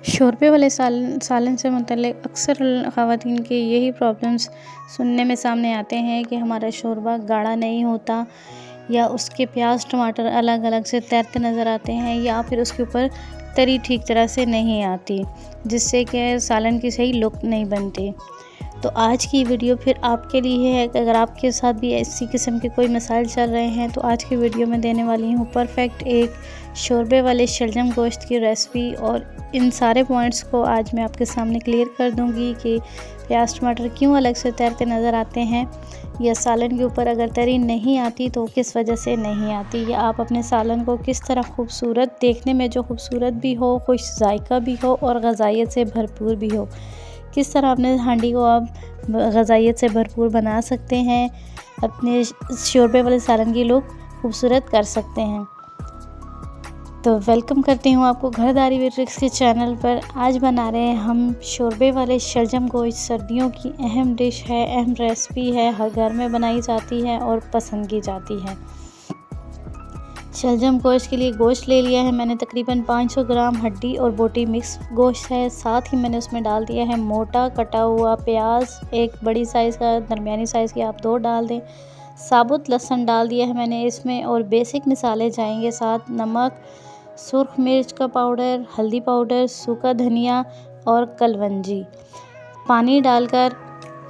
शोरबे वाले सालन से मुतल्लिक़ अक्सर ख़वातीन के यही प्रॉब्लम्स सुनने में सामने आते हैं कि हमारा शोरबा गाढ़ा नहीं होता, या उसके प्याज टमाटर अलग अलग से तैरते नज़र आते हैं, या फिर उसके ऊपर तरी ठीक तरह से नहीं आती, जिससे कि सालन की सही लुक नहीं बनती। तो आज की वीडियो फिर आपके लिए है कि अगर आपके साथ भी इसी किस्म के कोई मसाइल चल रहे हैं तो आज की वीडियो में देने वाली हूँ परफेक्ट एक शोरबे वाले शलजम गोश्त की रेसिपी। और इन सारे पॉइंट्स को आज मैं आपके सामने क्लियर कर दूँगी कि प्याज टमाटर क्यों अलग से तैरते नज़र आते हैं, या सालन के ऊपर अगर तरी नहीं आती तो किस वजह से नहीं आती, या आप अपने सालन को किस तरह खूबसूरत, देखने में जो खूबसूरत भी हो, खुश जायका भी हो और ग़ज़ाइयत से भरपूर भी हो, किस तरह अपने हांडी को आप ग़ज़ाइयत से भरपूर बना सकते हैं, अपने शोरबे वाले सालन की लुक खूबसूरत कर सकते हैं। तो वेलकम करती हूँ आपको घरदारी विद ट्रिक्स के चैनल पर। आज बना रहे हैं हम शोरबे वाले शलजम गोश्त। सर्दियों की अहम डिश है, अहम रेसिपी है, हर घर में बनाई जाती है और पसंद की जाती है। शलजम गोश्त के लिए गोश्त ले लिया है मैंने तकरीबन 500 ग्राम, हड्डी और बोटी मिक्स गोश्त है। साथ ही मैंने उसमें डाल दिया है मोटा कटा हुआ प्याज, एक बड़ी साइज़ का, दरमियानी साइज़ के आप 2 डाल दें। साबुत लहसुन डाल दिया है मैंने इसमें, और बेसिक मसाले जाएंगे साथ नमक, सुर्ख मिर्च का पाउडर, हल्दी पाउडर, सूखा धनिया और कलवंजी। पानी डालकर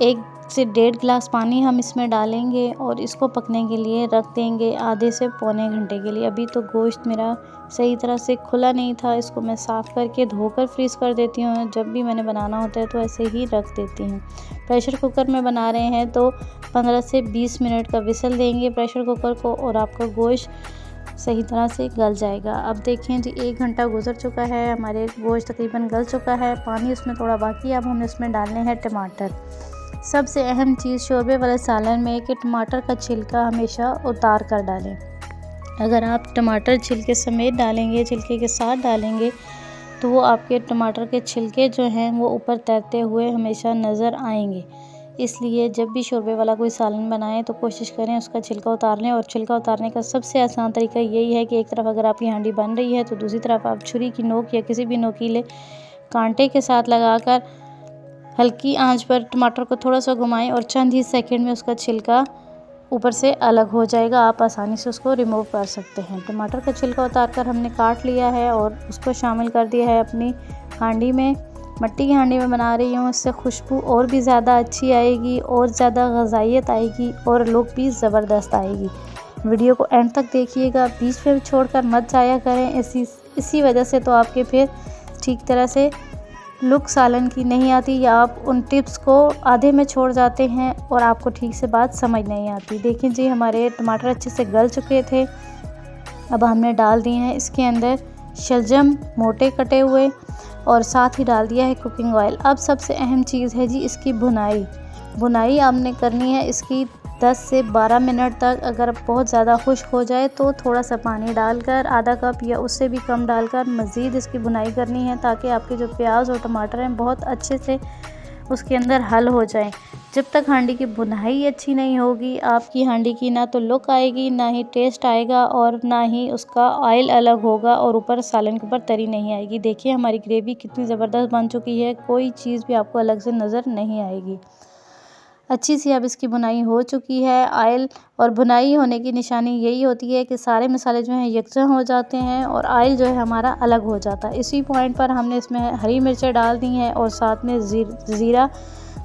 1 से 1.5 गिलास पानी हम इसमें डालेंगे और इसको पकने के लिए रख देंगे आधे से पौने घंटे के लिए। अभी तो गोश्त मेरा सही तरह से खुला नहीं था, इसको मैं साफ़ करके धोकर फ्रीज़ कर देती हूँ। जब भी मैंने बनाना होता है तो ऐसे ही रख देती हूँ। प्रेशर कुकर में बना रहे हैं तो 15 से 20 मिनट का विसल देंगे प्रेशर कुकर को, और आपका गोश्त सही तरह से गल जाएगा। अब देखिए जी 1 घंटा गुजर चुका है, हमारे गोश्त तकरीबन गल चुका है, पानी उसमें थोड़ा बाकी है। अब हम इसमें डालने हैं टमाटर। सबसे अहम चीज़ शोरबे वाले सालन में कि टमाटर का छिलका हमेशा उतार कर डालें। अगर आप टमाटर छिलके समेत डालेंगे, छिलके के साथ डालेंगे, तो वो आपके टमाटर के छिलके जो हैं वो ऊपर तैरते हुए हमेशा नज़र आएंगे। इसलिए जब भी शोरबे वाला कोई सालन बनाएं तो कोशिश करें उसका छिलका उतार लें। और छिलका उतारने का सबसे आसान तरीका यही है कि एक तरफ अगर आपकी हांडी बन रही है तो दूसरी तरफ आप छुरी की नोक या किसी भी नोकीले कांटे के साथ लगाकर हल्की आंच पर टमाटर को थोड़ा सा घुमाएं और चंद ही सेकंड में उसका छिलका ऊपर से अलग हो जाएगा। आप आसानी से उसको रिमूव कर सकते हैं। टमाटर का छिलका उतार कर हमने काट लिया है और उसको शामिल कर दिया है अपनी हांडी में। मिट्टी की हांडी में बना रही हूँ, इससे खुशबू और भी ज़्यादा अच्छी आएगी और ज़्यादा ग़ज़ाइयत आएगी और लुक भी ज़बरदस्त आएगी। वीडियो को एंड तक देखिएगा, बीच में छोड़कर मत जाया करें। इसी वजह से तो आपके फिर ठीक तरह से लुक सालन की नहीं आती, या आप उन टिप्स को आधे में छोड़ जाते हैं और आपको ठीक से बात समझ नहीं आती। देखिए जी हमारे टमाटर अच्छे से गल चुके थे। अब हमने डाल दिए हैं इसके अंदर शलजम मोटे कटे हुए, और साथ ही डाल दिया है कुकिंग ऑयल। अब सबसे अहम चीज़ है जी इसकी भुनाई आपने करनी है इसकी 10 से 12 मिनट तक। अगर बहुत ज़्यादा खुश्क हो जाए तो थोड़ा सा पानी डालकर आधा कप या उससे भी कम डालकर मज़ीद इसकी भुनाई करनी है, ताकि आपके जो प्याज और टमाटर हैं बहुत अच्छे से उसके अंदर हल हो जाएं। जब तक हांडी की भुनाई अच्छी नहीं होगी, आपकी हांडी की ना तो लुक आएगी, ना ही टेस्ट आएगा, और ना ही उसका ऑयल अलग होगा, और ऊपर सालन के ऊपर तरी नहीं आएगी। देखिए हमारी ग्रेवी कितनी ज़बरदस्त बन चुकी है, कोई चीज़ भी आपको अलग से नज़र नहीं आएगी। अच्छी सी अब इसकी भुनाई हो चुकी है। ऑयल और भुनाई होने की निशानी यही होती है कि सारे मसाले जो हैं यकजा हो जाते हैं और ऑयल जो है हमारा अलग हो जाता है। इसी पॉइंट पर हमने इसमें हरी मिर्चें डाल दी हैं और साथ में ज़ीरा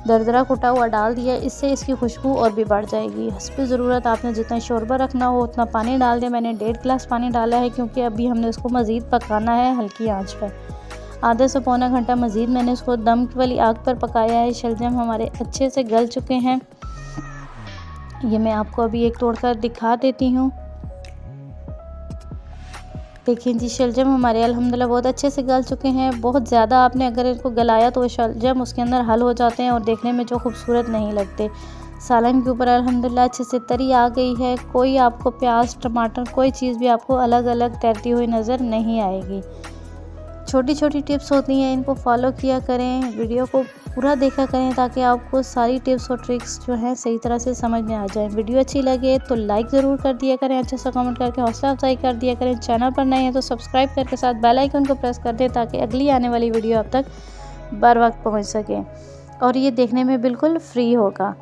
दरदरा कुटा हुआ डाल दिया। इससे इसकी खुशबू और भी बढ़ जाएगी। हस्बे ज़रूरत आपने जितना शोरबा रखना हो उतना पानी डाल दें। मैंने 1.5 गिलास पानी डाला है, क्योंकि अभी हमने उसको मज़ीद पकाना है हल्की आंच पर। आधे से पौना घंटा मज़ीद मैंने उसको दम वाली आग पर पकाया है। शलजम हमारे अच्छे से गल चुके हैं। ये मैं आपको अभी एक तोड़कर दिखा देती हूँ। देखिए जी शलजम हमारे अल्हम्दुलिल्लाह बहुत अच्छे से गल चुके हैं। बहुत ज़्यादा आपने अगर इनको गलाया तो शलजम उसके अंदर हल हो जाते हैं और देखने में जो खूबसूरत नहीं लगते। सालन के ऊपर अल्हम्दुलिल्लाह अच्छे से तरी आ गई है। कोई आपको प्याज टमाटर कोई चीज़ भी आपको अलग अलग तैरती हुई नज़र नहीं आएगी। छोटी छोटी टिप्स होती हैं, इनको फॉलो किया करें। वीडियो को पूरा देखा करें ताकि आपको सारी टिप्स और ट्रिक्स जो हैं सही तरह से समझ में आ जाए। वीडियो अच्छी लगे तो लाइक ज़रूर कर दिया करें, अच्छा सा कमेंट करके हौसला अफजाई कर दिया करें। चैनल पर नए हैं तो सब्सक्राइब करके साथ बेल आइकन को प्रेस कर दें ताकि अगली आने वाली वीडियो आप तक बर वक्त पहुँच सके और ये देखने में बिल्कुल फ्री होगा।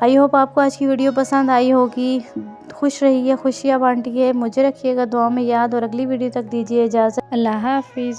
आई होप आपको आज की वीडियो पसंद आई होगी। खुश रहिए, खुशियाँ बांटिए, मुझे रखिएगा दुआ में याद और अगली वीडियो तक दीजिए इजाज़त। अल्लाह हाफिज़।